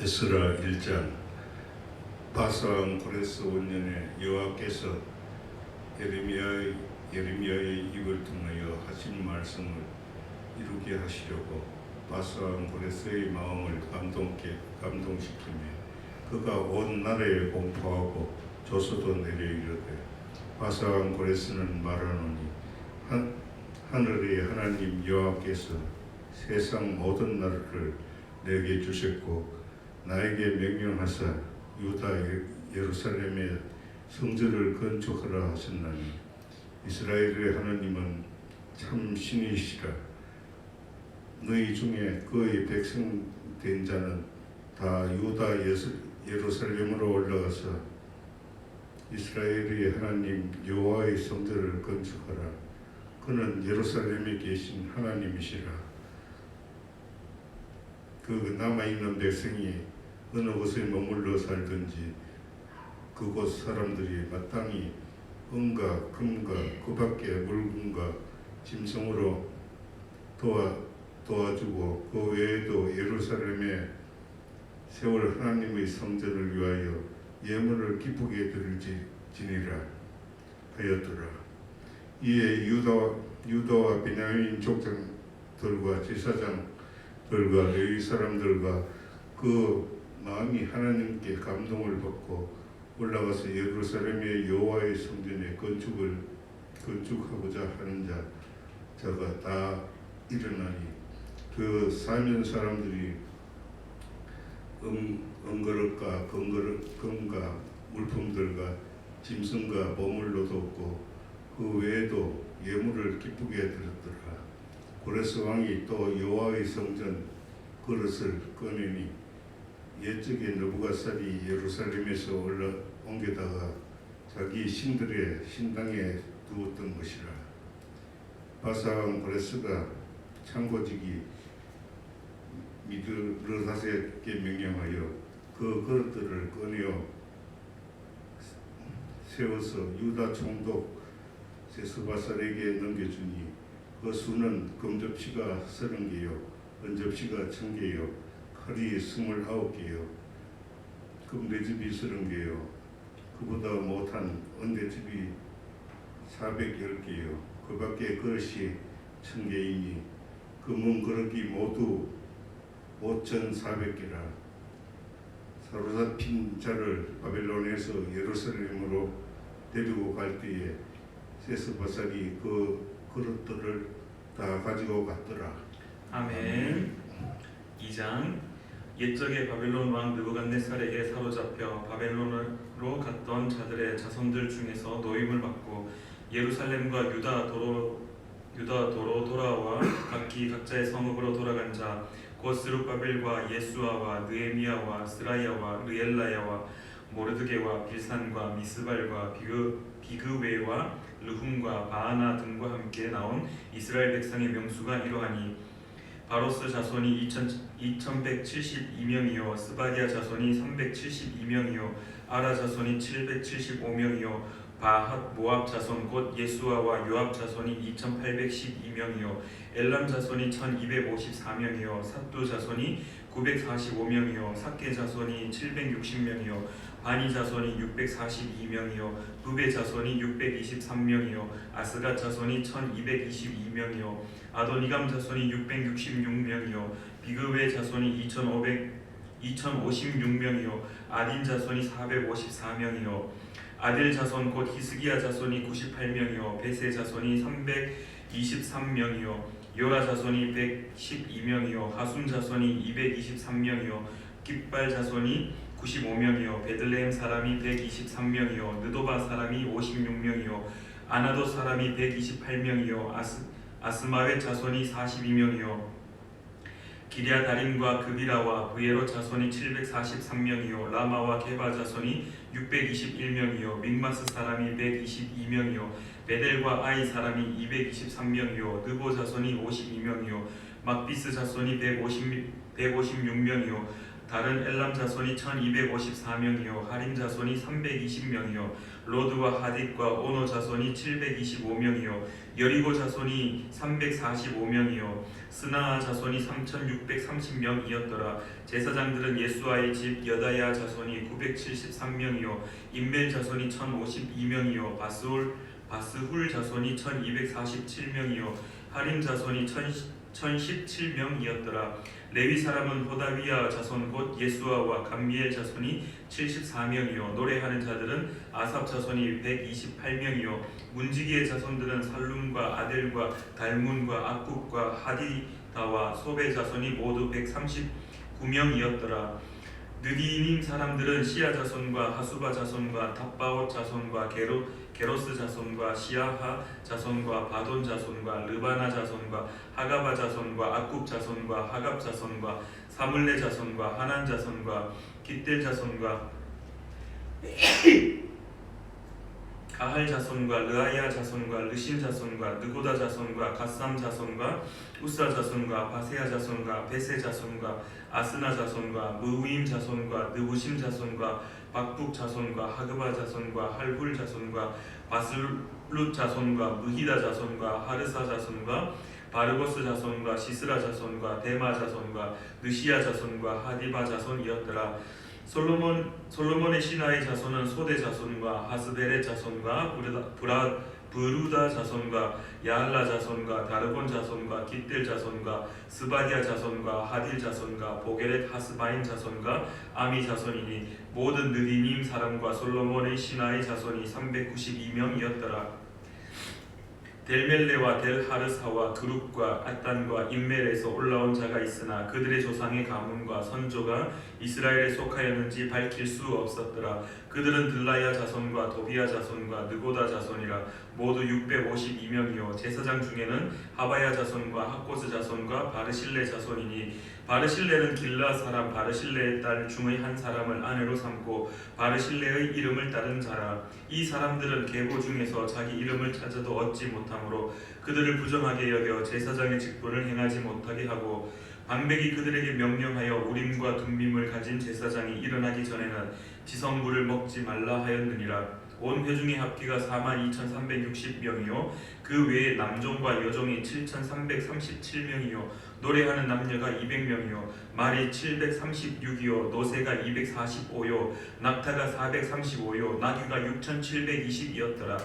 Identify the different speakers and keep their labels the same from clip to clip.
Speaker 1: 에스라 1장. 바사왕 고레스 원년에 여호와께서 예레미야의 입을 통하여 하신 말씀을 이루게 하시려고 바사왕 고레스의 마음을 감동시키며 그가 온 나라에 공포하고 조서도 내려 이르되 바사왕 고레스는 말하노니 하늘의 하나님 여호와께서 세상 모든 나라를 내게 주셨고 나에게 명령하사 유다 예루살렘의 성전을 건축하라 하셨나니 이스라엘의 하나님은 참 신이시라. 너희 중에 그의 백성 된 자는 다 유다 예루살렘으로 올라가서 이스라엘의 하나님 여호와의 성전을 건축하라. 그는 예루살렘에 계신 하나님이시라. 그 남아있는 백성이 어느 곳에 머물러 살든지 그곳 사람들이 마땅히 은과 금과 그 밖의 물건과 짐승으로 도와주고 그 외에도 예루살렘에 세울 하나님의 성전을 위하여 예물을 기쁘게 드릴지니라 하였더라. 이에 유다와 베냐민 족장들과 제사장들과 레위 사람들과 그 마음이 하나님께 감동을 받고 올라가서 예루살렘의 여호와의 성전에 건축하고자 하는 자가 다 일어나니 그 사면 사람들이 은그릇과 금과 물품들과 짐승과 보물로 돕고 그 외에도 예물을 기쁘게 드렸더라. 고레스 왕이 또 여호와의 성전 그릇을 꺼내니 옛적에 느부갓살이 예루살렘에서 옮겨다가 자기 신들의 신당에 두었던 것이라. 바사왕 고레스가 창고지기 미드르다셋에게 명령하여 그 그릇들을 꺼내어 세워서 유다 총독 세스바살에게 넘겨주니 그 수는 금접시가 30개요 은접시가 1000개요 칼이 29개요 금대접이 30개요 그보다 못한 은대접이 410개요 그 밖에 그릇이 1000개이니 금은 그릇이 모두 5400개라. 사로잡힌 자를 바벨론에서 예루살렘으로 데리고 갈 때에 세스바살이 그 그릇들을 다 가지고 갔더라.
Speaker 2: 아멘. 2장. 옛적에 바벨론 왕 느부갓네살에게 사로잡혀 바벨론으로 갔던 자들의 자손들 중에서 노임을 받고 예루살렘과 유다 도로 돌아와 각기 각자의 성읍으로 돌아간 자 곧 스룹바벨과 예수아와 느헤미야와 스라야와 르엘라야와 모르드게와 빌산과 미스발과 비그웨와 르훔과 바하나 등과 함께 나온 이스라엘 백성의 명수가 이러하니 바로스 자손이 2172명이요 스바디아 자손이 372명이요 아라 자손이 775명이요 바핫 모압 자손 곧 예수아와 요압 자손이 2812명이요 엘람 자손이 1254명이요 삿두 자손이 945명이요 삭게 자손이 760명이요 바니 자손이 642명이요 부베 자손이 623명이요 아스가 자손이 1222명이요 아도니감 자손이 666명이요 비그웨 자손이 2056명이요 아딘 자손이 454명이요 아델 자손 곧 히스기야 자손이 98명이요 베세 자손이 323명이요 요라 자손이 112명이요 하순 자손이 223명이요 깃발 자손이 95명이요 베들레헴 사람이 123명이요 느도바 사람이 56명이요 아나도 사람이 128명이요 아스마웨 자손이 42명이요 기랴다림과 그비라와 브예로 자손이 743명이요 라마와 게바 자손이 621명이요 믹마스 사람이 122명이요 베델과 아이 사람이 223명이요 느보 자손이 52명이요 막비스 자손이 156명이요 다른 엘람 자손이 1254명이요 하림 자손이 320명이요 로드와 하딕과 오노 자손이 725명이요 여리고 자손이 345명이요 스나아 자손이 3630명이었더라. 제사장들은 예수아의 집 여다야 자손이 973명이요 임멜 자손이 1052명이요 바스훌 자손이 1247명이요 하림 자손이 1017명이었더라. 레위 사람은 호다위야 자손 곧 예수아와 감미엘 자손이 74명이요 노래하는 자들은 아삽 자손이 128명이요 문지기의 자손들은 살룸과 아델과 달문과 악굽과 하디다와 소베 자손이 모두 139명이었더라. 느디님 사람들은 시아 자손과 하수바 자손과 탑바옷 자손과 게로스 자손과 시아하 자손과 바돈 자손과 르바나 자손과 하가바 자손과 악굽 자손과 하갑 자손과 사물레 자손과 하난 자손과 깃델 자손과 가할 자손과 르아야 자손과 르신 자손과 느고다 자손과 갓삼 자손과 우사 자손과 바세아 자손과 베세 자손과 아스나 자손과 무우임 자손과 느부심 자손과 박북 자손과 하그바 자손과 할불 자손과 바슬룻 자손과 무히다 자손과 하르사 자손과 바르고스 자손과 시스라 자손과 데마 자손과 느시아 자손과 하디바 자손이었더라. 솔로몬의 신하의 자손은 소대 자손과 하스베렛 자손과 브루다 자손과 야할라 자손과 다르본 자손과 깃델 자손과 스바디아 자손과 하딜 자손과 보게렛 하스바인 자손과 아미 자손이니 모든 느디님 사람과 솔로몬의 신하의 자손이 392명이었더라. 델멜레와 델하르사와 그룹과 아단과 인멜에서 올라온 자가 있으나 그들의 조상의 가문과 선조가 이스라엘에 속하였는지 밝힐 수 없었더라. 그들은 들라야 자손과 도비야 자손과 느고다 자손이라 모두 652명이요 제사장 중에는 하바야 자손과 학고스 자손과 바르실레 자손이니 바르실레는 길라 사람 바르실레의 딸 중의 한 사람을 아내로 삼고 바르실레의 이름을 따른 자라. 이 사람들은 계보 중에서 자기 이름을 찾아도 얻지 못하므로 그들을 부정하게 여겨 제사장의 직분을 행하지 못하게 하고 방백이 그들에게 명령하여 우림과 둠밈을 가진 제사장이 일어나기 전에는 지성물을 먹지 말라 하였느니라. 온 회중의 합계가 42,360명이요 그 외에 남종과 여종이 7,337명이요 노래하는 남녀가 200명이요 말이 736이요 노새가 245요 낙타가 435요 나귀가 6,720이었더라.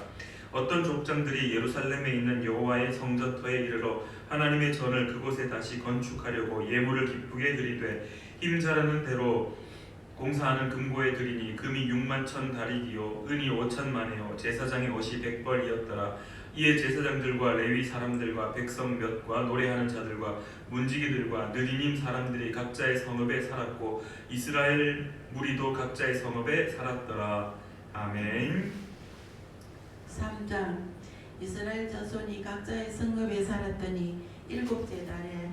Speaker 2: 어떤 족장들이 예루살렘에 있는 여호와의 성전터에 이르러 하나님의 전을 그곳에 다시 건축하려고 예물을 기쁘게 드리되 힘 자라는 대로 공사하는 금고에 드리니 금이 61,000다리기요 은이 5,000만이요 제사장의 옷이 100벌이었더라. 이에 제사장들과 레위 사람들과 백성 몇과 노래하는 자들과 문지기들과 느리님 사람들이 각자의 성읍에 살았고 이스라엘 무리도 각자의 성읍에 살았더라. 아멘.
Speaker 3: 3장 이스라엘 자손이 각자의 성읍에 살았더니 일곱째 달에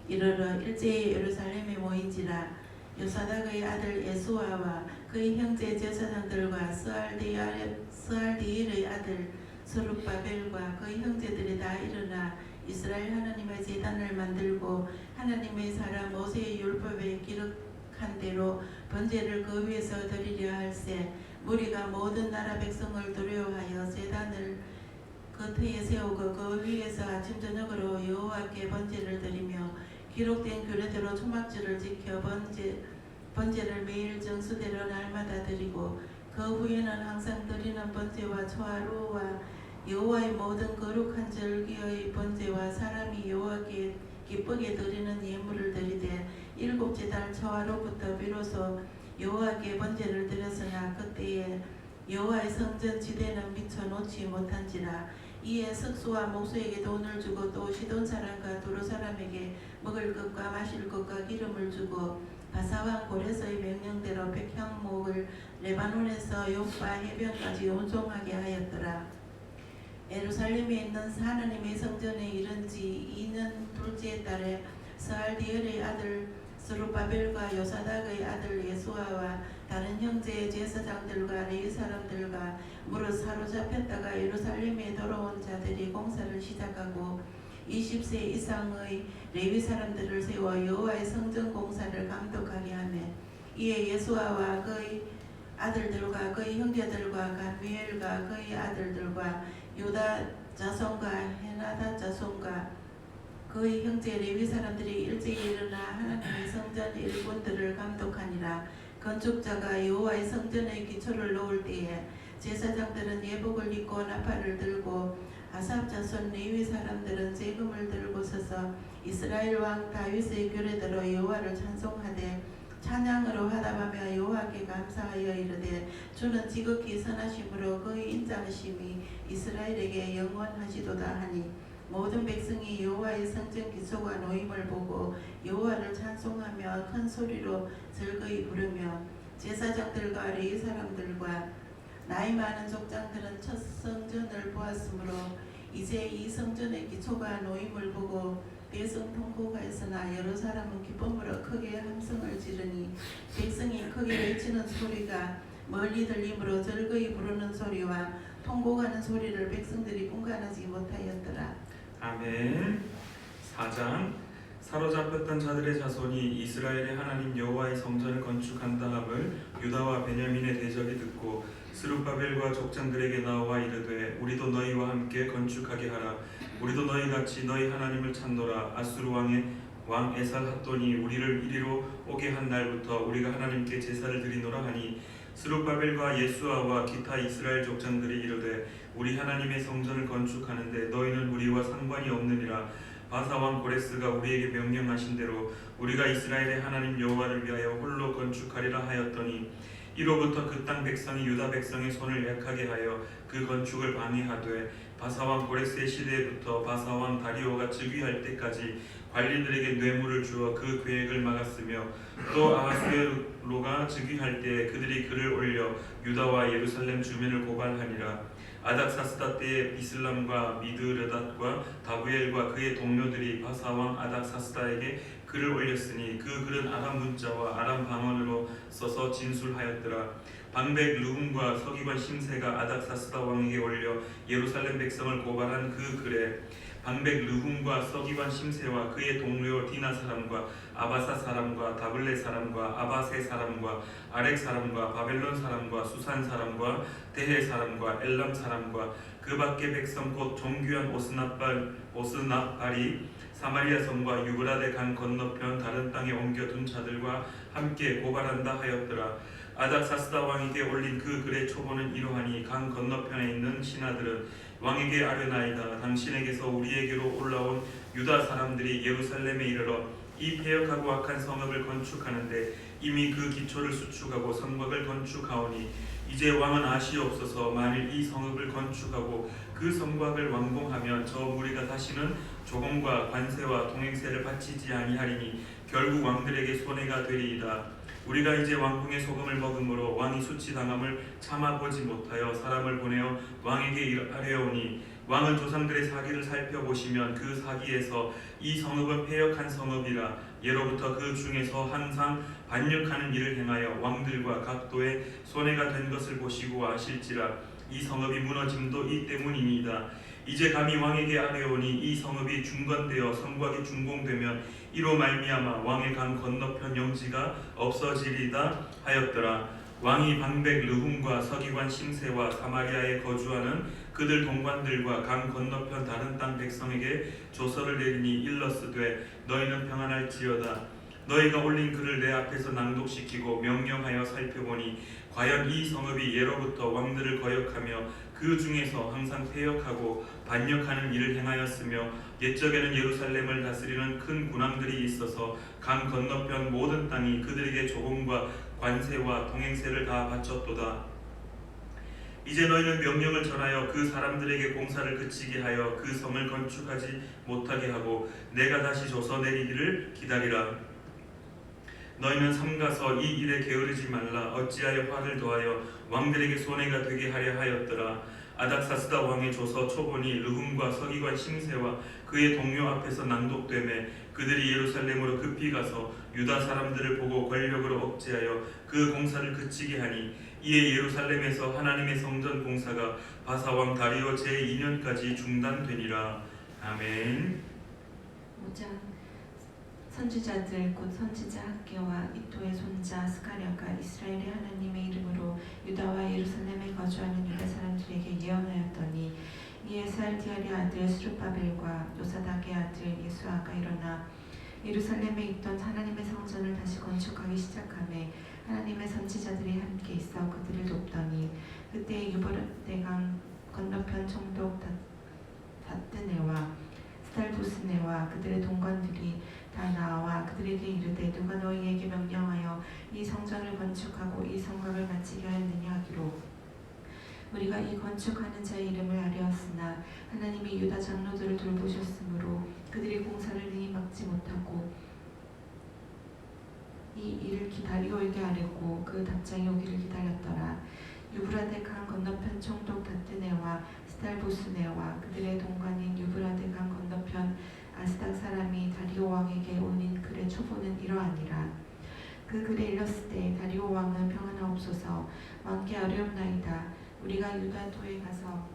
Speaker 3: 이르러 일제히 예루살렘에 모인지라. 요사닥의 아들 예수아와 그의 형제 제사장들과 스알디엘의 아들 스룹바벨과 그의 형제들이 다 일어나 이스라엘 하나님의 제단을 만들고 하나님의 사람 모세의 율법에 기록한 대로 번제를 그 위에서 드리려 할세. 무리가 모든 나라 백성을 두려워하여 제단을 그 터에 세우고 그 위에서 아침 저녁으로 여호와께 번제를 드리며 기록된 규례대로 초막절을 지켜 번제를 매일 정수대로 날마다 드리고 그 후에는 항상 드리는 번제와 초하루와 여호와의 모든 거룩한 절기의 번제와 사람이 여호와께 기쁘게 드리는 예물을 드리되 일곱째 달 초하루부터 비로소 여호와께 번제를 드렸으나 그때에 여호와의 성전 지대는 미쳐놓지 못한지라. 이에 석수와 목수에게 돈을 주고 또 시돈 사람과 두루 사람에게 먹을 것과 마실 것과 기름을 주고 바사왕 고레서의 명령대로 백향목을 레바논에서 요파 해변까지 온송하게 하였더라. 예루살렘에 있는 하나님의 성전에 이른지 2년 둘째 달에 스알디엘의 아들 스룹바벨과 요사닥의 아들 예수아와 다른 형제의 제사장들과 레위 사람들과 무릇 사로잡혔다가 예루살렘에 돌아온 자들이 공사를 시작하고 20세 이상의 레위 사람들을 세워 여호와의 성전 공사를 감독하게 하며 이에 예수아와 그의 아들들과 그의 형제들과 가미엘과 그의 아들들과 유다 자손과 헤나다 자손과 그의 형제 레위 사람들이 일제히 일어나 하나님의 성전 일꾼들을 감독하니라. 건축자가 여호와의 성전의 기초를 놓을 때에 제사장들은 예복을 입고 나팔을 들고 아삽 자손 레위 사람들은 제금을 들고 서서 이스라엘 왕 다윗의 규례대로 여호와를 찬송하되 찬양으로 화답하며 여호와께 감사하여 이르되 주는 지극히 선하심으로 그의 인자하심이 이스라엘에게 영원하시도다 하니 모든 백성이 여호와의 성전 기초가 놓임을 보고 여호와를 찬송하며 큰 소리로 즐거이 부르며 제사장들과 레위 사람들과 나이 많은 족장들은 첫 성전을 보았으므로 이제 이 성전의 기초가 놓임을 보고 백성 통곡하였으나 예루살렘은 기쁨으로 크게 함성을 지르니 백성이 크게 외치는 소리가 멀리 들림으로 즐거이 부르는 소리와 통곡하는 소리를 백성들이 분간하지 못하였더라.
Speaker 2: 아멘. 4장 사로잡혔던 자들의 자손이 이스라엘의 하나님 여호와의 성전을 건축한다 함을 유다와 베냐민의 대적이 듣고 스룹바벨과 족장들에게 나와 이르되 우리도 너희와 함께 건축하게 하라. 우리도 너희같이 너희 하나님을 찾노라. 아수르 왕 에살 핫돈이 우리를 이리로 오게 한 날부터 우리가 하나님께 제사를 드리노라 하니 스룹바벨과 예수아와 기타 이스라엘 족장들이 이르되 우리 하나님의 성전을 건축하는데 너희는 우리와 상관이 없느니라. 바사 왕 고레스가 우리에게 명령하신 대로 우리가 이스라엘의 하나님 여호와를 위하여 홀로 건축하리라 하였더니 이로부터 그 땅 백성이 유다 백성의 손을 약하게 하여 그 건축을 방해하되 바사 왕 고레스의 시대부터 바사 왕 다리오가 즉위할 때까지 관리들에게 뇌물을 주어 그 계획을 막았으며 또 아하수에로가 즉위할 때 그들이 글을 올려 유다와 예루살렘 주민을 고발하니라. 아닥사스다 때에 비슬람과 미드르닷과 다부엘과 그의 동료들이 바사왕 아닥사스다에게 글을 올렸으니 그 글은 아람 문자와 아람 방언으로 써서 진술하였더라. 방백 르훔과 서기관 심세가 아닥사스다 왕에게 올려 예루살렘 백성을 고발한 그 글에 방백 르훔과 서기관 심세와 그의 동료 디나 사람과 아바사 사람과 다블레 사람과 아바세 사람과 아렉 사람과 바벨론 사람과 수산 사람과 데헤 사람과 엘람 사람과 그 밖의 백성 곧 정규한 오스납발이 사마리아 성과 유브라데 강 건너편 다른 땅에 옮겨둔 자들과 함께 고발한다 하였더라. 아닥사스다 왕에게 올린 그 글의 초본은 이러하니 강 건너편에 있는 신하들은 왕에게 아뢰나이다. 당신에게서 우리에게로 올라온 유다 사람들이 예루살렘에 이르러 이 패역하고 악한 성읍을 건축하는데 이미 그 기초를 수축하고 성곽을 건축하오니 이제 왕은 아시옵소서. 만일 이 성읍을 건축하고 그 성곽을 완공하면 저 무리가 다시는 조공과 관세와 동행세를 바치지 아니하리니 결국 왕들에게 손해가 되리이다. 우리가 이제 왕궁의 소금을 먹음으로 왕이 수치당함을 참아보지 못하여 사람을 보내어 왕에게 아뢰오니 왕은 조상들의 사기를 살펴보시면 그 사기에서 이 성읍은 패역한 성읍이라. 예로부터 그 중에서 항상 반역하는 일을 행하여 왕들과 각도에 손해가 된 것을 보시고 아실지라. 이 성읍이 무너짐도 이 때문이니이다. 이제 감히 왕에게 아뢰오니 이 성읍이 중건되어 성곽이 준공되면 이로 말미암아 왕의 강 건너편 영지가 없어지리다 하였더라. 왕이 방백 르훔과 서기관 심세와 사마리아에 거주하는 그들 동관들과 강 건너편 다른 땅 백성에게 조서를 내리니 일러스되 너희는 평안할지어다. 너희가 올린 글을 내 앞에서 낭독시키고 명령하여 살펴보니 과연 이 성읍이 예로부터 왕들을 거역하며 그 중에서 항상 패역하고 반역하는 일을 행하였으며 옛적에는 예루살렘을 다스리는 큰 군왕들이 있어서 강 건너편 모든 땅이 그들에게 조공과 관세와 동행세를 다 바쳤도다. 이제 너희는 명령을 전하여 그 사람들에게 공사를 그치게 하여 그 성을 건축하지 못하게 하고 내가 다시 조서 내리기를 기다리라. 너희는 삼가서 이 일에 게으르지 말라. 어찌하여 화를 더하여 왕들에게 손해가 되게 하려 하였더라. 아닥사스다 왕의 조서 초본이 르훔과 서기관 심세와 그의 동료 앞에서 낭독되매 그들이 예루살렘으로 급히 가서 유다 사람들을 보고 권력으로 억제하여 그 공사를 그치게 하니 이에 예루살렘에서 하나님의 성전 공사가 바사 왕 다리오 제2년까지 중단되니라. 아멘.
Speaker 4: 선지자들 곧 선지자 학개와 이토의 손자 스가랴가 이스라엘의 하나님의 이름으로 유다와 예루살렘에 거주하는 유다 사람들에게 예언하였더니 이에 스알디엘의 아들 스룹바벨과 요사닥의 아들 예수아가 일어나 예루살렘에 있던 하나님의 성전을 다시 건축하기 시작하매 하나님의 선지자들이 함께 있어 그들을 돕더니 그때 유브라데강 건너편 총독 다뜨네와 스달보스네와 그들의 동관들이 다 나와 그들에게 이르되 누가 너희에게 명령하여 이 성전을 건축하고 이 성곽을 마치게 하였느냐 하기로 우리가 이 건축하는 자의 이름을 아뢰었으나 하나님이 유다 장로들을 돌보셨으므로 그들이 공사를 능히 막지 못하고 이 일을 기다리오에게 아뢰고 그 답장이 오기를 기다렸더라. 유브라데 강 건너편 총독 다뜨네와 스달보스네와 그들의 동관인 유브라데 강 건너편 아스닥 사람이 다리오 왕에게 올린 글의 초보는 이러하니라. 그 글에 일렀을 때 다리오 왕은 평안하옵소서 왕께 아뢰옵나이다. 우리가 유다도에 가서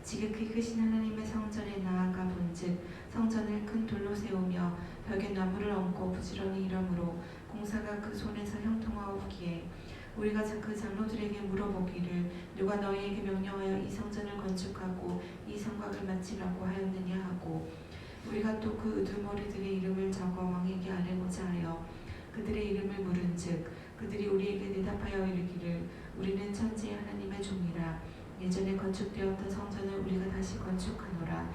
Speaker 4: 지극히 크신 하나님의 성전에 나아가 본즉 성전을 큰 돌로 세우며 벽에 나무를 얹고 부지런히 일하므로 공사가 그 손에서 형통하오기에 우리가 그 장로들에게 물어보기를 누가 너희에게 명령하여 이 성전을 건축하고 이 성곽을 마치라고 하였느냐 하고 우리가 또 그 우두머리들의 이름을 적어 왕에게 아뢰고자 하여 그들의 이름을 물은즉 그들이 우리에게 대답하여 이르기를 우리는 천지의 하나님의 종이라 예전에 건축되었던 성전을 우리가 다시 건축하노라.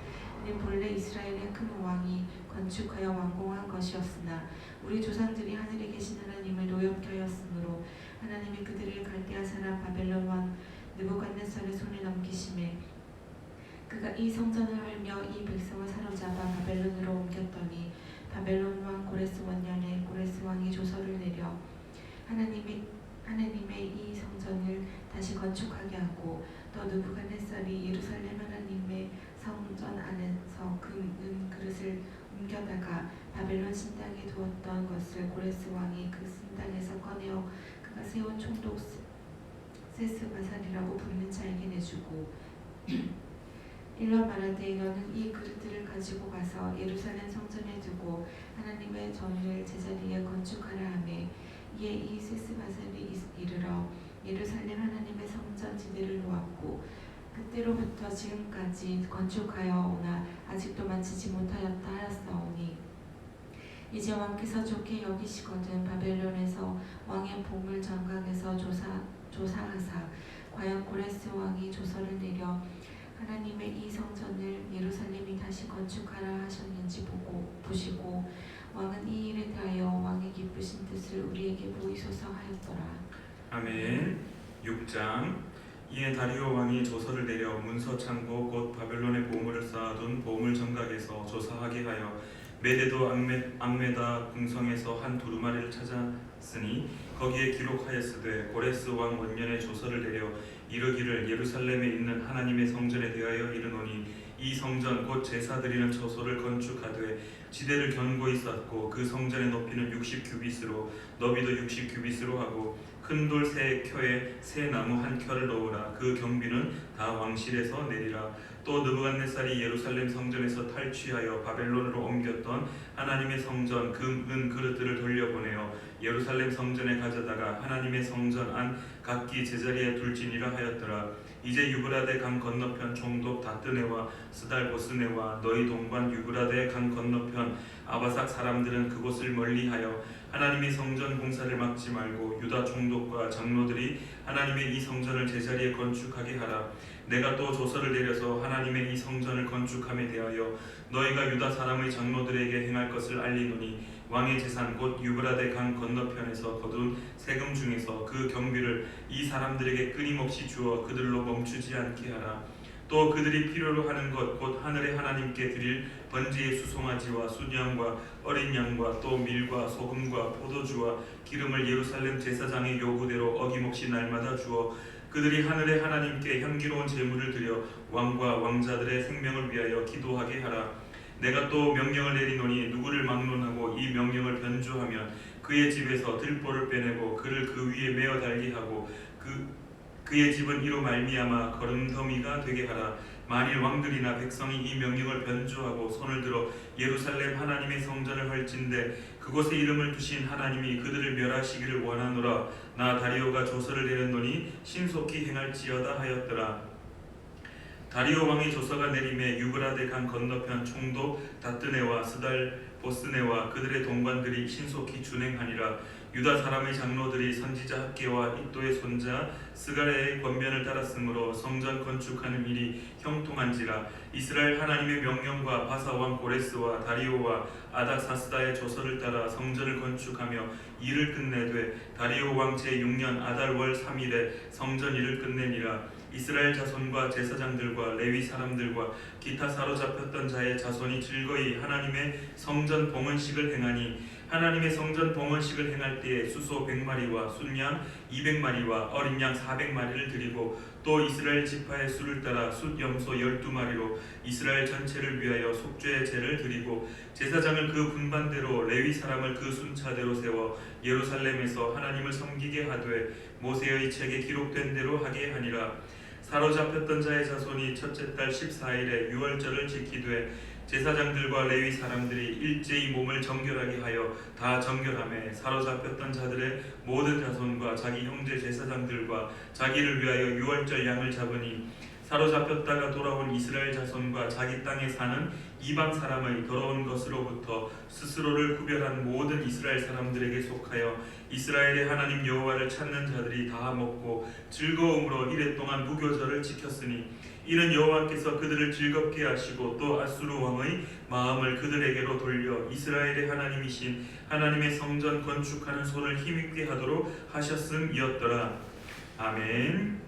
Speaker 4: 이는 본래 이스라엘의 큰 왕이 건축하여 완공한 것이었으나 우리 조상들이 하늘에 계신 하나님을 노엽게 하였으므로 하나님이 그들을 갈대아 사람 바벨론 왕 느부갓네살의 손에 넘기심에 그가 이 성전을 헐며 이 백성을 사로잡아 바벨론으로 옮겼더니 바벨론 왕 고레스 원년에 고레스 왕이 조서를 내려 하나님의 이 성전을 다시 건축하게 하고 또 느부갓네살이 예루살렘 하나님의 성전 안에서 금 그릇을 옮겨다가 바벨론 신당에 두었던 것을 고레스 왕이 그 신당에서 꺼내어 그가 세운 총독 세스바살이라고 부르는 자에게 내주고 일러 말하되 너는 이 그릇들을 가지고 가서 예루살렘 성전에 두고 하나님의 전을 제자리에 건축하라 하매 이에 이 세스바살이 이르러 예루살렘 하나님의 성전 지대를 놓았고 그때로부터 지금까지 건축하여 오나 아직도 마치지 못하였다 하였사오니 이제 왕께서 좋게 여기시거든 바벨론에서 왕의 보물 장각에서 조사하사 과연 고레스 왕이 조서를 내려 하나님의 이 성전을 예루살렘이 다시 건축하라 하셨는지 보시고 왕은 이 일에 대하여 왕의 기쁘신 뜻을 우리에게 보이소서 하였더라.
Speaker 2: 아멘. 6장. 이에 다리오 왕이 조서를 내려 문서 창고 곧 바벨론의 보물을 쌓아둔 보물 정각에서 조사하게 하여 메데도 악메다 궁성에서 한 두루마리를 찾았으니 거기에 기록하였으되 고레스 왕 원년에 조서를 내려 이르기를 예루살렘에 있는 하나님의 성전에 대하여 이르노니 이 성전 곧 제사 드리는 처소를 건축하되 지대를 견고히 쌓고 그 성전의 높이는 60규빗으로 너비도 60규빗으로 하고 큰 돌 3켜에 새 나무 1켜를 넣으라. 그 경비는 다 왕실에서 내리라. 또 느부갓네살이 예루살렘 성전에서 탈취하여 바벨론으로 옮겼던 하나님의 성전 금, 은 그릇들을 돌려보내어 예루살렘 성전에 가져다가 하나님의 성전 안 각기 제자리에 둘지니라 하였더라. 이제 유브라데 강 건너편 총독 다뜨네와 스달보스네와 너희 동관 유브라데 강 건너편 아바삭 사람들은 그곳을 멀리하여 하나님의 성전 공사를 막지 말고 유다 총독과 장로들이 하나님의 이 성전을 제자리에 건축하게 하라. 내가 또 조서를 내려서 하나님의 이 성전을 건축함에 대하여 너희가 유다 사람의 장로들에게 행할 것을 알리노니 왕의 재산 곧 유브라데 강 건너편에서 거둔 세금 중에서 그 경비를 이 사람들에게 끊임없이 주어 그들로 멈추지 않게 하라. 또 그들이 필요로 하는 것 곧 하늘의 하나님께 드릴 번제의 수송아지와 순양과 어린 양과 또 밀과 소금과 포도주와 기름을 예루살렘 제사장의 요구대로 어김없이 날마다 주어 그들이 하늘의 하나님께 향기로운 제물을 드려 왕과 왕자들의 생명을 위하여 기도하게 하라. 내가 또 명령을 내리노니 누구를 막론하고 이 명령을 변조하면 그의 집에서 들보를 빼내고 그를 그 위에 메어 달게 하고 그의 집은 이로 말미암아 거름더미가 되게 하라. 만일 왕들이나 백성이 이 명령을 변조하고 손을 들어 예루살렘 하나님의 성전을 헐진대 그곳에 이름을 두신 하나님이 그들을 멸하시기를 원하노라. 나 다리오가 조서를 내렸노니 신속히 행할지어다 하였더라. 다리오 왕의 조서가 내림에 유브라데 강 건너편 총독 다뜨네와 스달보스네와 그들의 동관들이 신속히 준행하니라. 유다 사람의 장로들이 선지자 학계와 id도의 손자 스가랴의 권면을 따랐으므로 성전 건축하는 일이 형통한지라. 이스라엘 하나님의 명령과 바사 왕 고레스와 다리오와 아닥사스다의 조서를 따라 성전을 건축하며 일을 끝내되 다리오 왕 제6년 아달 월 3일에 성전 일을 끝내니라. 이스라엘 자손과 제사장들과 레위 사람들과 기타 사로잡혔던 자의 자손이 즐거이 하나님의 성전 봉헌식을 행하니 하나님의 성전 봉헌식을 행할 때에 수소 100마리와 순양 200마리와 어린 양 400마리를 드리고 또 이스라엘 지파의 수를 따라 숫 염소 12마리로 이스라엘 전체를 위하여 속죄의 제를 드리고 제사장을 그 분반대로 레위 사람을 그 순차대로 세워 예루살렘에서 하나님을 섬기게 하되 모세의 책에 기록된 대로 하게 하니라. 사로잡혔던 자의 자손이 첫째 달 14일에 유월절을 지키되 제사장들과 레위 사람들이 일제히 몸을 정결하게 하여 다 정결하며 사로잡혔던 자들의 모든 자손과 자기 형제 제사장들과 자기를 위하여 유월절 양을 잡으니 사로잡혔다가 돌아온 이스라엘 자손과 자기 땅에 사는 이방 사람의 더러운 것으로부터 스스로를 구별한 모든 이스라엘 사람들에게 속하여 이스라엘의 하나님 여호와를 찾는 자들이 다 먹고 즐거움으로 이랫동안 무교절을 지켰으니 이는 여호와께서 그들을 즐겁게 하시고 또 아수르 왕의 마음을 그들에게로 돌려 이스라엘의 하나님이신 하나님의 성전 건축하는 손을 힘있게 하도록 하셨음이었더라. 아멘.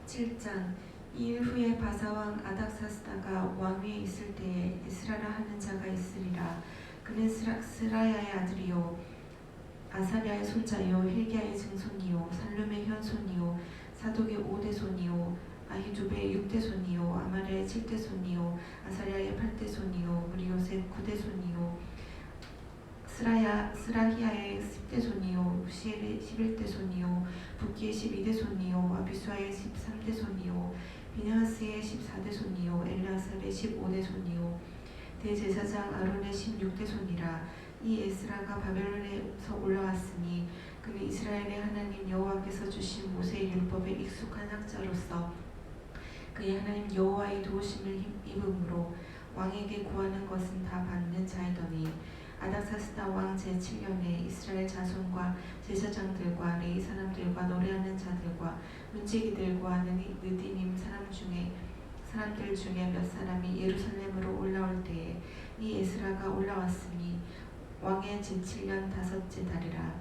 Speaker 4: 7장 이일 후에 바사왕 아닥사스다가 왕위에 있을 때에 에스라라 하는 자가 있으리라. 그는 스라야의 아들이요 아사랴의 손자요 힐기야의 증손이요 살룸의 현손이요 사독의 5대 손이요 아히두베의 6대 손이요 아마랴의 7대 손이요 아사랴의 8대 손이요 무리옷의 9대 손이요 스라히야의 10대 손이요 우시엘의 11대 손이요 붓기의 12대 손이요 아비수아의 13대 손이요 비느하스의 14대 손이요 엘라살의 15대 손이요 대제사장 아론의 16대 손이라. 이 에스라가 바벨론에서 올라왔으니 그는 이스라엘의 하나님 여호와께서 주신 모세의 율법에 익숙한 학자로서 그의 하나님 여호와의 도우심을 입음으로 왕에게 구하는 것은 다 받는 자이더니 아닥사스다 왕 제7년에 이스라엘 자손과 제사장들과 레위 사람들과 노래하는 자들과 문지기들과 느디님 사람들 중에 몇 사람이 예루살렘으로 올라올 때에 이 에스라가 올라왔으니 왕의 제7년 5째 달이라.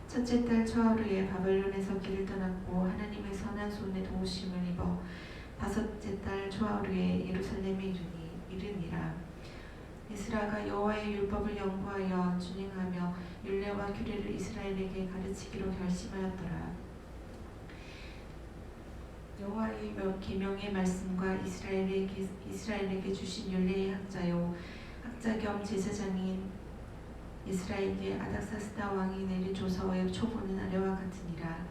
Speaker 4: 첫째 달 초하루에 바벨론에서 길을 떠났고 하나님의 선한 손에 도우심을 입어 5째 달 초하루에 예루살렘에 이르니라. 에스라가 여호와의 율법을 연구하여 준행하며 율례와 규례를 이스라엘에게 가르치기로 결심하였더라. 여호와의 계명의 말씀과 이스라엘에게 주신 율례의 학자요 학자 겸 제사장인 이스라엘의 아닥사스다 왕이 내린 조서의 초본은 아래와 같으니라.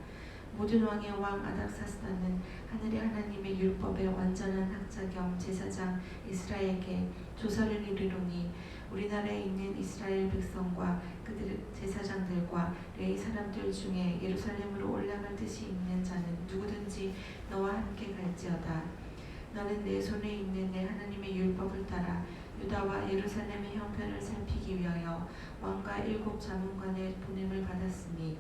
Speaker 4: 모든 왕의 왕 아닥사스다는 하늘의 하나님의 율법의 완전한 학자 겸 제사장 이스라엘에게 조서를 이르노니 우리나라에 있는 이스라엘 백성과 그들의 제사장들과 레위 사람들 중에 예루살렘으로 올라갈 뜻이 있는 자는 누구든지 너와 함께 갈지어다. 너는 내 손에 있는 내 하나님의 율법을 따라 유다와 예루살렘의 형편을 살피기 위하여 왕과 7 자문관의 보냄을 받았으니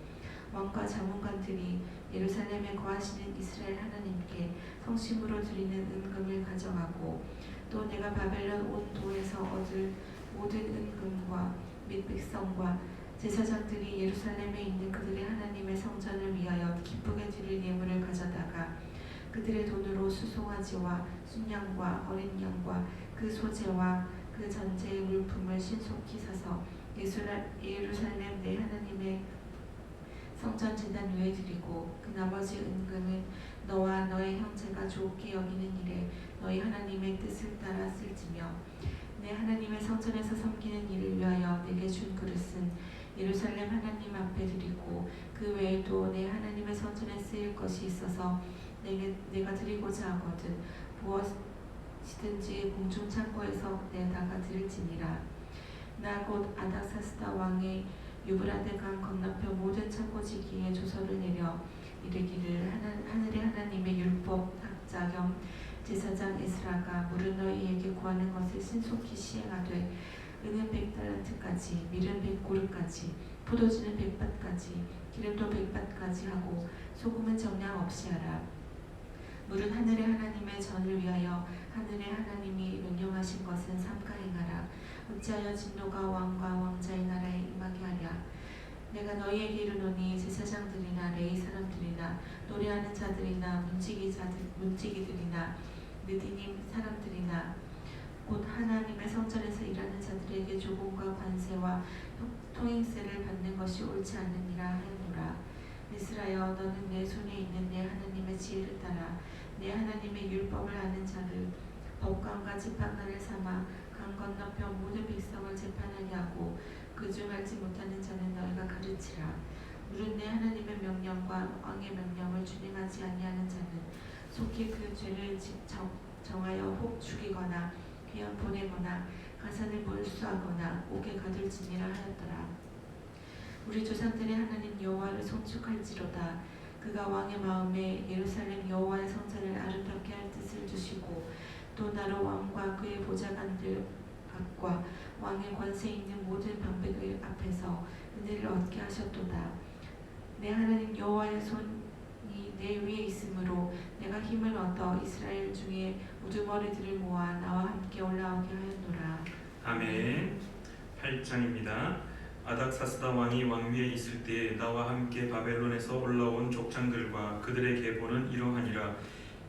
Speaker 4: 왕과 자문관들이 예루살렘에 거하시는 이스라엘 하나님께 성심으로 드리는 은금을 가져가고 또 내가 바벨론 온 도에서 얻을 모든 은금과 및 백성과 제사장들이 예루살렘에 있는 그들의 하나님의 성전을 위하여 기쁘게 드릴 예물을 가져다가 그들의 돈으로 수송아지와 순양과 어린 양과 그 소재와 그 전제의 물품을 신속히 사서 예루살렘 내 하나님의 성전 제단 위에 드리고 그 나머지 은금은 너와 너의 형제가 좋게 여기는 일에 너희 하나님의 뜻을 따라 쓸지며 내 하나님의 성전에서 섬기는 일을 위하여 내게 준 그릇은 예루살렘 하나님 앞에 드리고 그 외에도 내 하나님의 성전에 쓰일 것이 있어서 내가 드리고자 하거든 시든지 공중 창고에서 내다가 들을지니라. 나 곧 아닥사스다 왕의 유브라데 강 건너편 모든 창고지기에 조서를 내려 이르기를 하늘의 하나님의 율법 학자 겸 제사장 에스라가 물은 너희에게 구하는 것을 신속히 시행하되 은은 100달란트까지 밀은 100고르까지 포도주는 100밭까지 기름도 100밭까지 하고 소금은 정량 없이 하라. 물은 하늘의 하나님의 전을 위하여 하늘의 하나님이 명령하신 것은 삼가 행하라. 어찌하여 진노가 왕과 왕자의 나라에 임하게 하랴. 내가 너희에게 이르노니 제사장들이나 레위 사람들이나 노래하는 자들이나 문지기들이나 느디님 사람들이나 곧 하나님의 성전에서 일하는 자들에게 조공과 관세와 통행세를 받는 것이 옳지 않느니라 하였노라. 에스라여, 너는 내 손에 있는 내 하나님의 지혜를 따라 내 하나님의 율법을 아는 자를 법관과 재판관을 삼아 강 건너편 모든 백성을 재판하게 하고 그중 알지 못하는 자는 너희가 가르치라. 물은 내 하나님의 명령과 왕의 명령을 준행하지 아니하는 자는 속히 그 죄를 정하여 혹 죽이거나 귀양 보내거나 가산을 몰수하거나 옥에 가둘지니라 하였더라. 우리 조상들의 하나님 여호와를 송축할지로다. 그가 왕의 마음에 예루살렘 여호와의 성전을 아름답게 할 뜻을 주시고 또 나로 왕과 그의 보좌관들 앞과 왕의 권세 있는 모든 방백의 앞에서 은혜를 얻게 하셨도다. 내 하나님 여호와의 손이 내 위에 있으므로 내가 힘을 얻어 이스라엘 중에 우두머리들을 모아 나와 함께 올라오게 하였노라.
Speaker 2: 아멘. 8장입니다. 아닥사스다 왕이 왕위에 있을 때에 나와 함께 바벨론에서 올라온 족장들과 그들의 계보는 이러하니라.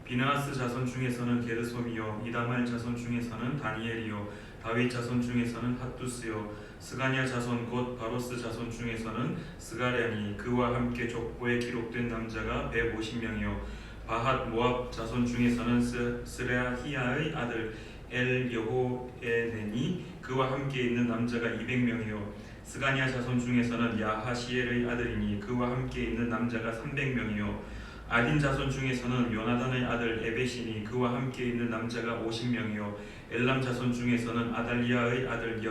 Speaker 2: 비나하스 자손 중에서는 게르솜이요 이다말 자손 중에서는 다니엘이요 다윗 자손 중에서는 핫두스요 스가냐 자손 곧 바로스 자손 중에서는 스가랴니 그와 함께 족보에 기록된 남자가 150명이요 바핫 모압 자손 중에서는 스레아히야의 아들 엘여호에넨이 그와 함께 있는 남자가 200명이요 스가냐 자손 중에서는 야하시엘의 아들이니 그와 함께 있는 남자가 300명이요 아딘 자손 중에서는 요나단의 아들 에벳이니 그와 함께 있는 남자가 50명이요 엘람 자손 중에서는 아달리아의 아들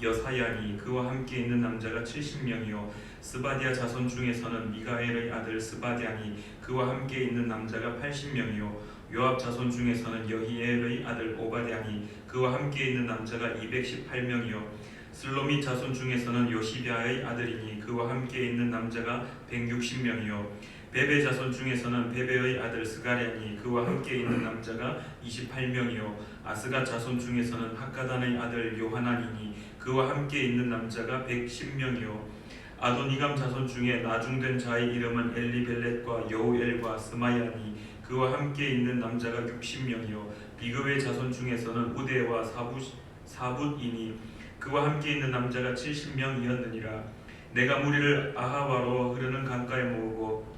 Speaker 2: 여사야니 그와 함께 있는 남자가 70명이요 스바디아 자손 중에서는 미가엘의 아들 스바디아니 그와 함께 있는 남자가 80명이요 요압 자손 중에서는 여히엘의 아들 오바댜니 그와 함께 있는 남자가 218명이요 슬로밋 자손 중에서는 요시비아의 아들이니 그와 함께 있는 남자가 160명이요 베베 자손 중에서는 베베의 아들 스가랴니 그와 함께 있는 남자가 28명이요 아스가 자손 중에서는 학가단의 아들 요하나니니 그와 함께 있는 남자가 110명이요 아도니감 자손 중에 나중된 자의 이름은 엘리벨렛과 여우엘과 스마야니 그와 함께 있는 남자가 60명이요 비그의 자손 중에서는 우데와 사붓이니 그와 함께 있는 남자가 70명이었느니라. 내가 무리를 아하와로 흐르는 강가에 모으고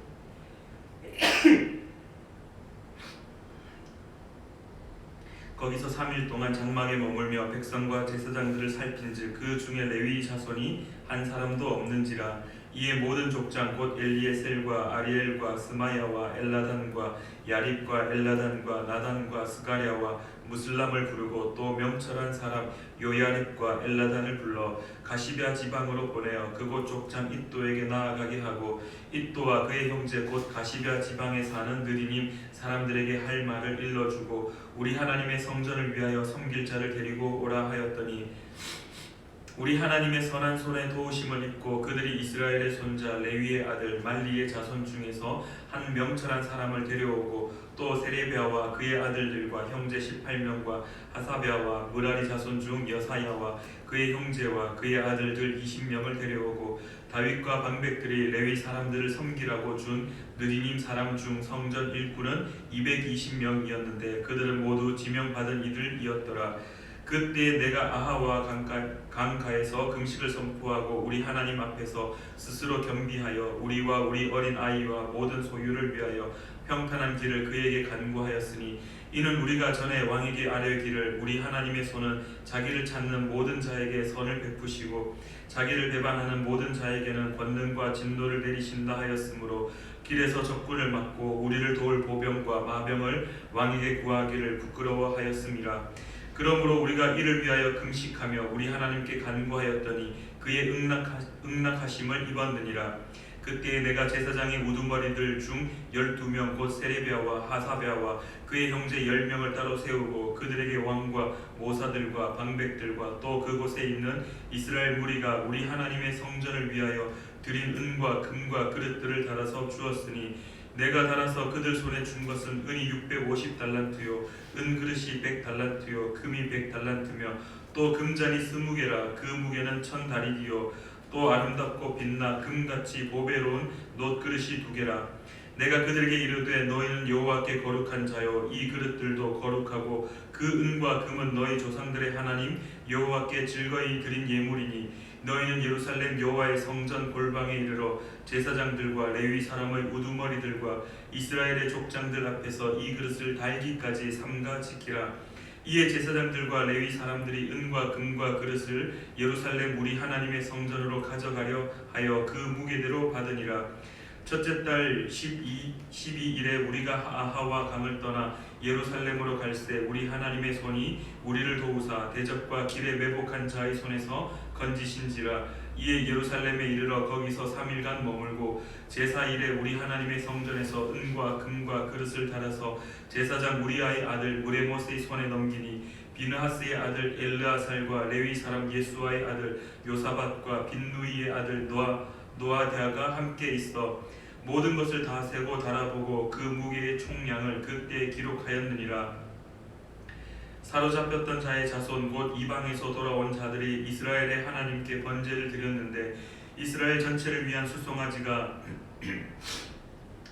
Speaker 2: 거기서 3일 동안 장막에 머물며 백성과 제사장들을 살핀즉 그 중에 레위 자손이 한 사람도 없는지라. 이에 모든 족장 곧 엘리에셀과 아리엘과 스마야와 엘라단과 야립과 엘라단과 나단과 스가랴와 무슬람을 부르고 또 명철한 사람 요야립과 엘라단을 불러 가시베아 지방으로 보내어 그곳 족장 잇도에게 나아가게 하고 잇도와 그의 형제 곧 가시베아 지방에 사는 느디님 사람들에게 할 말을 일러주고 우리 하나님의 성전을 위하여 섬길 자를 데리고 오라 하였더니 우리 하나님의 선한 손에 도우심을 입고 그들이 이스라엘의 손자 레위의 아들 말리의 자손 중에서 한 명철한 사람을 데려오고 또 세레비아와 그의 아들들과 형제 18명과 하사비아와 무라리 자손 중 여사야와 그의 형제와 그의 아들들 20명을 데려오고 다윗과 방백들이 레위 사람들을 섬기라고 준 느디님 사람 중 성전 일꾼은 220명이었는데 그들은 모두 지명받은 이들이었더라. 그때 내가 아하와 강가에서 금식을 선포하고 우리 하나님 앞에서 스스로 겸비하여 우리와 우리 어린 아이와 모든 소유를 위하여 평탄한 길을 그에게 간구하였으니 이는 우리가 전에 왕에게 아뢰기를 우리 하나님의 손은 자기를 찾는 모든 자에게 선을 베푸시고 자기를 배반하는 모든 자에게는 권능과 진노를 내리신다 하였으므로 길에서 적군을 막고 우리를 도울 보병과 마병을 왕에게 구하기를 부끄러워하였음이라. 그러므로 우리가 이를 위하여 금식하며 우리 하나님께 간구하였더니 그의 응낙하심을 입었느니라. 그때에 내가 제사장의 우두머리들 중 12명 곧 세레비아와 하사베아와 그의 형제 10명을 따로 세우고 그들에게 왕과 모사들과 방백들과 또 그곳에 있는 이스라엘 무리가 우리 하나님의 성전을 위하여 드린 은과 금과 그릇들을 달아서 주었으니 내가 달아서 그들 손에 준 것은 은이 650달란트요 은그릇이 100달란트요 금이 100달란트며 또 금잔이 20개라 그 무게는 1000다리디요 또 아름답고 빛나 금같이 보배로운 놋그릇이 2개라. 내가 그들에게 이르되 너희는 여호와께 거룩한 자요 이 그릇들도 거룩하고 그 은과 금은 너희 조상들의 하나님 여호와께 즐거이 드린 예물이니 너희는 예루살렘 여호와의 성전 골방에 이르러 제사장들과 레위 사람의 우두머리들과 이스라엘의 족장들 앞에서 이 그릇을 달기까지 삼가 지키라. 이에 제사장들과 레위 사람들이 은과 금과 그릇을 예루살렘 우리 하나님의 성전으로 가져가려 하여 그 무게대로 받으니라. 첫째 달 12일에 우리가 아하와 강을 떠나 예루살렘으로 갈새 우리 하나님의 손이 우리를 도우사 대적과 길에 매복한 자의 손에서 건지신지라. 이에 예루살렘에 이르러 거기서 3일간 머물고 제사일에 우리 하나님의 성전에서 은과 금과 그릇을 달아서 제사장 우리아의 아들 무레모스의 손에 넘기니 비느하스의 아들 엘르아살과 레위 사람 예수아의 아들 요사밧과 빈누이의 아들 노아디아가 함께 있어 모든 것을 다 세고 달아보고 그 무게의 총량을 그때 기록하였느니라. 사로잡혔던 자의 자손 곧 이방에서 돌아온 자들이 이스라엘의 하나님께 번제를 드렸는데 이스라엘 전체를 위한 수송아지가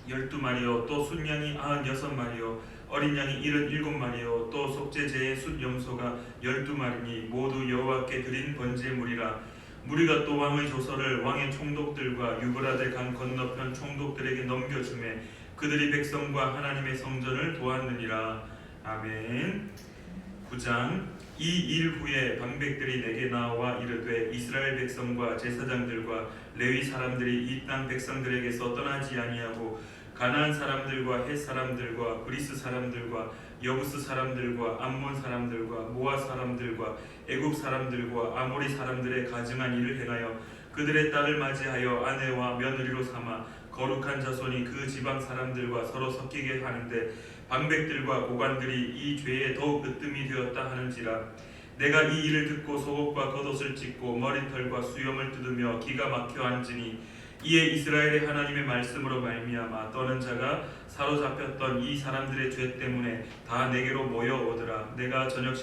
Speaker 2: 12마리요 또 순양이 96마리요 어린 양이 77마리요 또 속죄제의 숫염소가 12마리니 모두 여호와께 드린 번제물이라. 무리가 또 왕의 조서를 왕의 총독들과 유브라데 강 건너편 총독들에게 넘겨주매 그들이 백성과 하나님의 성전을 도왔느니라. 아멘. 9장. 이 일 후에 방백들이 내게 나와 이르되 이스라엘 백성과 제사장들과 레위 사람들이 이 땅 백성들에게서 떠나지 아니하고 가나안 사람들과 헷 사람들과 그리스 사람들과 여부스 사람들과 암몬 사람들과 모아 사람들과 애굽 사람들과 아모리 사람들의 가증한 일을 행하여 그들의 딸을 맞이하여 아내와 며느리로 삼아 거룩한 자손이 그 지방 사람들과 서로 섞이게 하는데 방백들과 고관들이 이 죄에 더욱 으뜸이 되었다 하는지라. 내가 이 일을 듣고 속옷과 겉옷을 찢고 머리털과 수염을 뜯으며 기가 막혀 앉으니 이에 이스라엘의 하나님의 말씀으로 말미암아 떠는 자가 사로잡혔던 이 사람들의 죄 때문에 다 내게로 모여오더라. 내가 저녁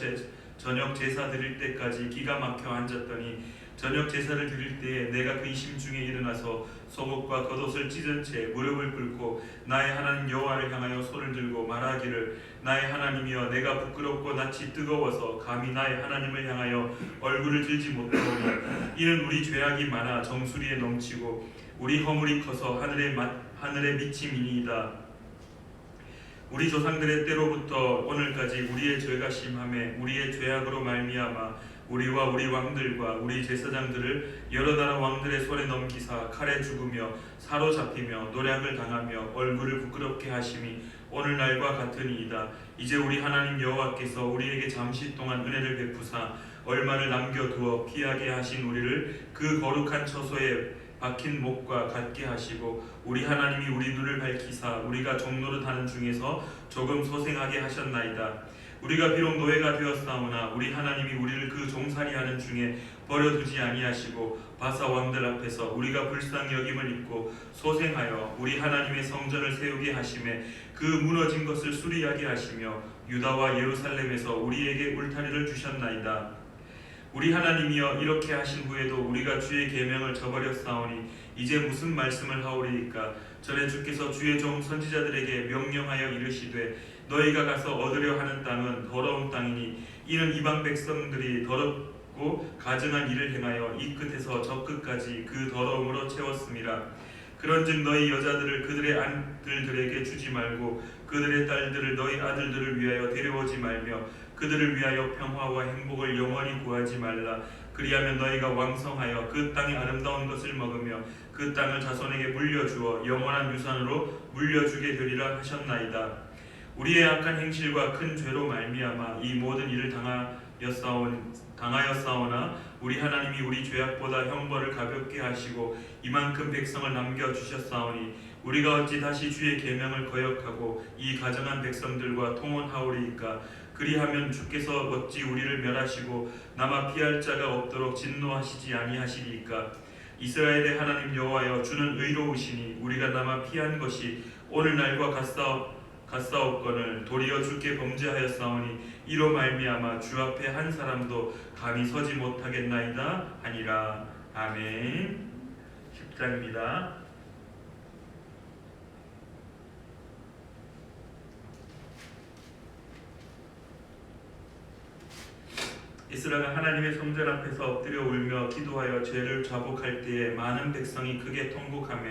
Speaker 2: 제사 드릴 때까지 기가 막혀 앉았더니 저녁 제사를 드릴 때에 내가 그 심중에 일어나서 속옷과 겉옷을 찢은 채 무릎을 꿇고 나의 하나님 여호와를 향하여 손을 들고 말하기를 나의 하나님이여 내가 부끄럽고 낯이 뜨거워서 감히 나의 하나님을 향하여 얼굴을 들지 못하오니 이는 우리 죄악이 많아 정수리에 넘치고 우리 허물이 커서 하늘에 미침이니이다. 우리 조상들의 때로부터 오늘까지 우리의 죄가 심하매 우리의 죄악으로 말미암아 우리와 우리 왕들과 우리 제사장들을 여러 나라 왕들의 손에 넘기사 칼에 죽으며 사로잡히며 노략을 당하며 얼굴을 부끄럽게 하심이 오늘날과 같으니이다. 이제 우리 하나님 여호와께서 우리에게 잠시 동안 은혜를 베푸사 얼마를 남겨두어 피하게 하신 우리를 그 거룩한 처소에 박힌 목과 같게 하시고 우리 하나님이 우리 눈을 밝히사 우리가 종노릇하는 중에서 조금 소생하게 하셨나이다. 우리가 비록 노예가 되었사오나 우리 하나님이 우리를 그 종살이하는 중에 버려두지 아니하시고 바사 왕들 앞에서 우리가 불쌍히 여김을 입고 소생하여 우리 하나님의 성전을 세우게 하심에 그 무너진 것을 수리하게 하시며 유다와 예루살렘에서 우리에게 울타리를 주셨나이다. 우리 하나님이여 이렇게 하신 후에도 우리가 주의 계명을 저버렸사오니 이제 무슨 말씀을 하오리이까. 전에 주께서 주의 종 선지자들에게 명령하여 이르시되 너희가 가서 얻으려 하는 땅은 더러운 땅이니 이는 이방 백성들이 더럽고 가증한 일을 행하여 이 끝에서 저 끝까지 그 더러움으로 채웠음이라. 그런즉 너희 여자들을 그들의 아들들에게 주지 말고 그들의 딸들을 너희 아들들을 위하여 데려오지 말며 그들을 위하여 평화와 행복을 영원히 구하지 말라. 그리하면 너희가 왕성하여 그 땅의 아름다운 것을 먹으며 그 땅을 자손에게 물려주어 영원한 유산으로 물려주게 되리라 하셨나이다. 우리의 악한 행실과 큰 죄로 말미암아 이 모든 일을 당하였사오나 우리 하나님이 우리 죄악보다 형벌을 가볍게 하시고 이만큼 백성을 남겨주셨사오니 우리가 어찌 다시 주의 계명을 거역하고 이 가정한 백성들과 통혼하오리이까. 그리하면 주께서 어찌 우리를 멸하시고 남아 피할 자가 없도록 진노하시지 아니하시리이까. 이스라엘의 하나님 여호와여, 주는 의로우시니 우리가 남아 피한 것이 오늘날과 같사옵거늘 도리어 주께 범죄하였사오니 이로 말미암아 주 앞에 한 사람도 감히 서지 못하겠나이다 하니라. 아멘. 10장입니다. 에스라가 하나님의 성전 앞에서 엎드려 울며 기도하여 죄를 자복할 때에 많은 백성이 크게 통곡하며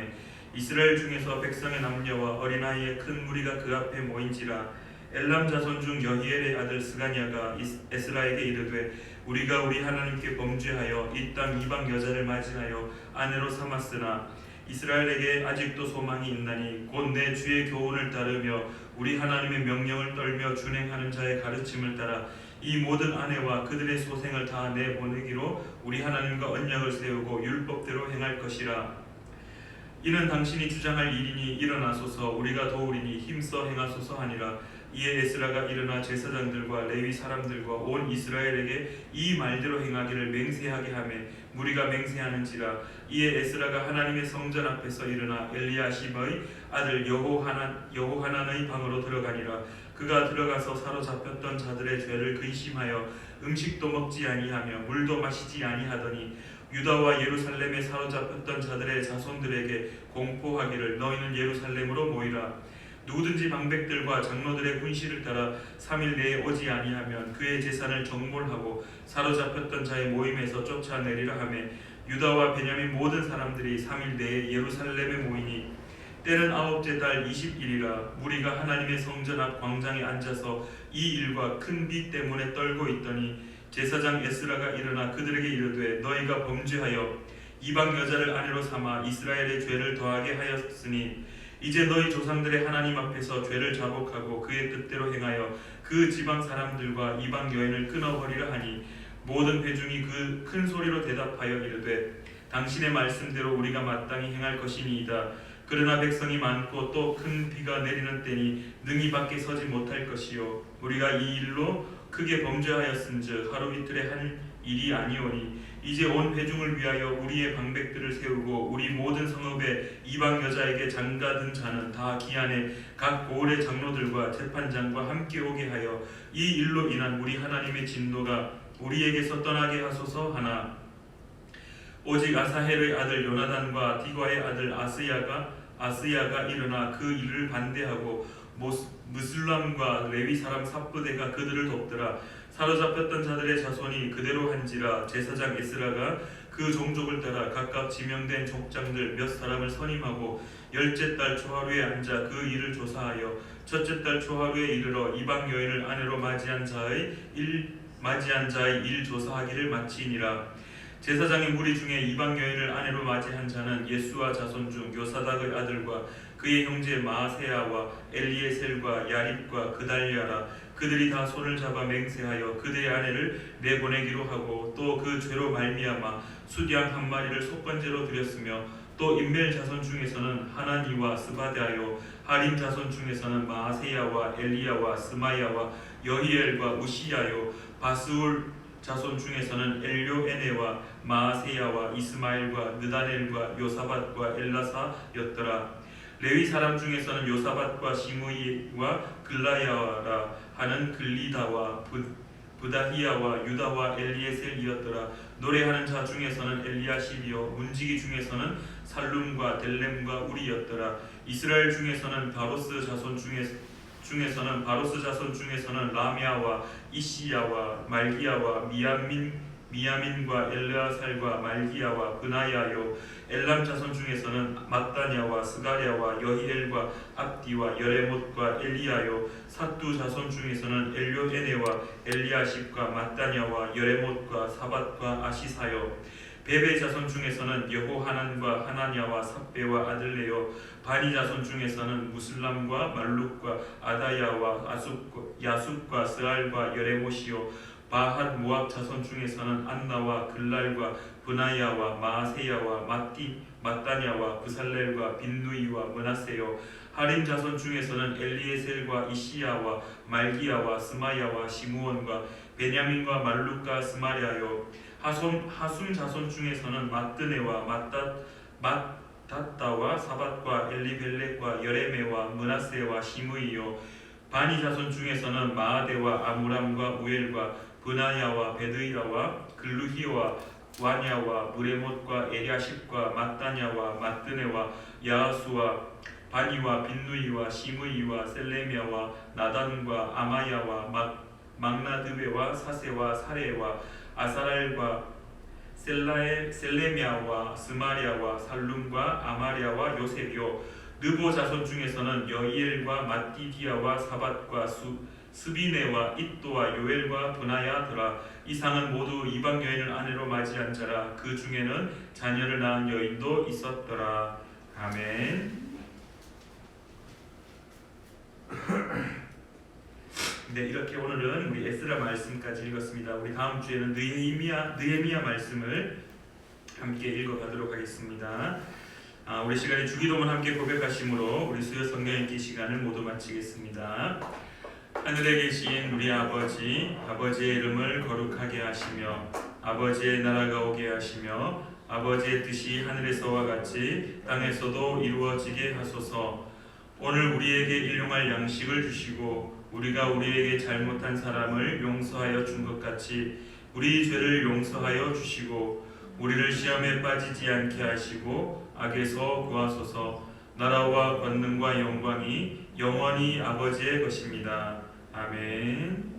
Speaker 2: 이스라엘 중에서 백성의 남녀와 어린아이의 큰 무리가 그 앞에 모인지라. 엘람 자손 중 여히엘의 아들 스가냐가 에스라에게 이르되 우리가 우리 하나님께 범죄하여 이 땅 이방 여자를 맞이하여 아내로 삼았으나 이스라엘에게 아직도 소망이 있나니 곧 내 주의 교훈을 따르며 우리 하나님의 명령을 떨며 준행하는 자의 가르침을 따라 이 모든 아내와 그들의 소생을 다 내보내기로 우리 하나님과 언약을 세우고 율법대로 행할 것이라. 이는 당신이 주장할 일이니 일어나소서 우리가 도우리니 힘써 행하소서 하니라. 이에 에스라가 일어나 제사장들과 레위 사람들과 온 이스라엘에게 이 말대로 행하기를 맹세하게 하며 무리가 맹세하는지라. 이에 에스라가 하나님의 성전 앞에서 일어나 엘리야십의 아들 여호하난의 방으로 들어가니라. 그가 들어가서 사로잡혔던 자들의 죄를 근심하여 음식도 먹지 아니하며 물도 마시지 아니하더니 유다와 예루살렘에 사로잡혔던 자들의 자손들에게 공포하기를 너희는 예루살렘으로 모이라. 누구든지 방백들과 장로들의 군시를 따라 3일 내에 오지 아니하면 그의 재산을 정몰하고 사로잡혔던 자의 모임에서 쫓아내리라 하며 유다와 베냐민 모든 사람들이 3일 내에 예루살렘에 모이니 때는 9째 달 20일이라. 무리가 하나님의 성전 앞 광장에 앉아서 이 일과 큰 비 때문에 떨고 있더니 제사장 에스라가 일어나 그들에게 이르되 너희가 범죄하여 이방 여자를 아내로 삼아 이스라엘의 죄를 더하게 하였으니 이제 너희 조상들의 하나님 앞에서 죄를 자복하고 그의 뜻대로 행하여 그 지방 사람들과 이방 여인을 끊어버리라 하니 모든 회중이 그 큰 소리로 대답하여 이르되 당신의 말씀대로 우리가 마땅히 행할 것이니이다. 그러나 백성이 많고 또 큰 비가 내리는 때니 능히 밖에 서지 못할 것이요 우리가 이 일로 크게 범죄하였은즉 하루 이틀에 한 일이 아니오니 이제 온 회중을 위하여 우리의 방백들을 세우고 우리 모든 성읍의 이방 여자에게 장가든 자는 다 기한에 각 고을의 장로들과 재판장과 함께 오게 하여 이 일로 인한 우리 하나님의 진노가 우리에게서 떠나게 하소서 하나. 오직 아사헬의 아들 요나단과 디과의 아들 아스야가 일어나 그 일을 반대하고 무슬람과 레위 사람 삽부대가 그들을 돕더라. 사로잡혔던 자들의 자손이 그대로 한지라. 제사장 에스라가 그 종족을 따라 각각 지명된 족장들 몇 사람을 선임하고 10째 달 초하루에 앉아 그 일을 조사하여 첫째 달 초하루에 이르러 이방 여인을 아내로 맞이한 자의 일 조사하기를 마치니라. 제사장의 무리 중에 이방 여인을 아내로 맞이한 자는 예수와 자손 중 요사닥의 아들과 그의 형제 마아세야와 엘리에셀과 야립과 그달리아라. 그들이 다 손을 잡아 맹세하여 그들의 아내를 내보내기로 하고 또 그 죄로 말미암아 숫양 한 마리를 속건제로 드렸으며 또 인멜 자손 중에서는 하나니와 스바다요 하림 자손 중에서는 마아세야와 엘리야와 스마야와 여히엘과 우시야요 바스울 자손 중에서는 엘료에네와 마아세야와 이스마엘과 느다넬과 요사밧과 엘라사였더라. 레위 사람 중에서는 요사밧과 시므이와 글라야라 하는 글리다와 부다히야와 유다와 엘리에셀이었더라. 노래하는 자 중에서는 엘리야십이요 문지기 중에서는 살룸과 델렘과 우리였더라. 이스라엘 중에서는 바로스 자손 중에서는 라미아와 이시야와 말기야와 미야민과 엘르아살과 말기야와 브나야요. 엘람 자손 중에서는 mat다냐와 스가랴와 여히엘과 압디와 여레못과 엘리야요. 삿두 자손 중에서는 엘료에네와 엘리아십과 mat다냐와 여레못과 사밧과 아시사요. 베베 자손 중에서는 여호하난과 하나냐와 삽베와 아들레요. 바니 자손 중에서는 무슬람과 말룩과 아다야와 야숫과 스알과 여레못이요. 바핫 모압 자손 중에서는 안나와 글랄과 브나야와 마아세야와 mat다냐와 브살렐과 빈누이와 므낫세요. 하림 자손 중에서는 엘리에셀과 이시야와 말기야와 스마야와 시므온과 베냐민과 말룩과 스마랴요. 하숨 자손 중에서는 마뜨네와 맏다따와 사밧과 엘리벨렉과 여레메와 므낫세와 시므이요. 바니 자손 중에서는 마아데와 아무람과 우엘과 브나야와 베드이라와 글루히와 와냐와 무레못과 에리아십과 mat다냐와 마뜨네와 야하수와 바니와 빈누이와 시므이와 셀레미아와 나단과 아마야와 막나드베와 사세와 사레와 아사랄과 셀레미아와 스마리아와 살룸과 아마리아와 요셉이요. 느보 자손 중에서는 여이엘과 mat디디아와 사밧과 스비네와 잇도와 요엘과 브나야더라. 이상은 모두 이방 여인을 아내로 맞이한 자라. 그 중에는 자녀를 낳은 여인도 있었더라. 아멘. 네, 이렇게 오늘은 우리 에스라 말씀까지 읽었습니다. 우리 다음 주에는 느헤미야 말씀을 함께 읽어가도록 하겠습니다. 우리 시간에 주기도문 함께 고백하심으로 우리 수요 성경 읽기 시간을 모두 마치겠습니다. 하늘에 계신 우리 아버지, 아버지의 이름을 거룩하게 하시며 아버지의 나라가 오게 하시며 아버지의 뜻이 하늘에서와 같이 땅에서도 이루어지게 하소서. 오늘 우리에게 일용할 양식을 주시고 우리가 우리에게 잘못한 사람을 용서하여 준 것 같이 우리 죄를 용서하여 주시고 우리를 시험에 빠지지 않게 하시고 악에서 구하소서. 나라와 권능과 영광이 영원히 아버지의 것입니다. 아멘.